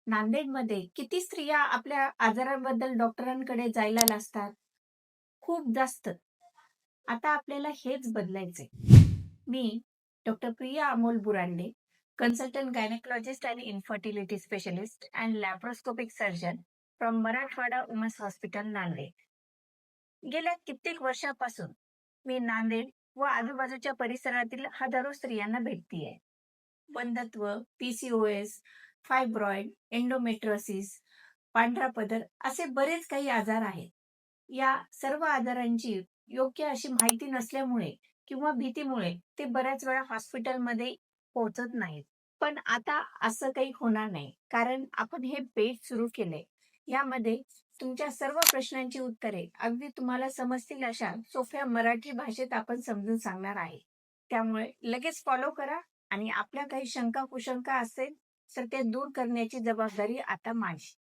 नांदेडमध्ये किती स्त्रिया आपल्या आजारांबद्दल डॉक्टरांकडे जायला लाजतात? खूप जास्त. आता आपल्याला हेच बदलायचंय. मी doctor Priya Amol Burande, consultant gynaecologist आणि infertility specialist and laparoscopic surgeon from Marathwada women's hospital, Nanded. गेल्या कित्येक वर्षापासून मी नांदेड व आजूबाजूच्या परिसरातील हजारो स्त्रियांना भेटतीये. वंध्यत्व, पीसीओएस, फायब्रॉइड, एंडोमेट्रोसिस, पांढरा पदर असे बरेच काही आजार आहेत. या सर्व आजारांची योग्य अशी माहिती नसल्यामुळे किंवा भीतीमुळे ते बऱ्याच वेळा हॉस्पिटलमध्ये पोहोचत नाहीत. पण आता असं काही होणार नाही, कारण आपण हे पेज सुरू केलंय. यामध्ये तुमच्या सर्व प्रश्नांची उत्तरे अगदी तुम्हाला समजतील अशा सोप्या मराठी भाषेत आपण समजून सांगणार आहे. त्यामुळे लगेच फॉलो करा आणि आपल्या काही शंका कुशंका असेल तर ते दूर करण्याची जबाबदारी आता माझी.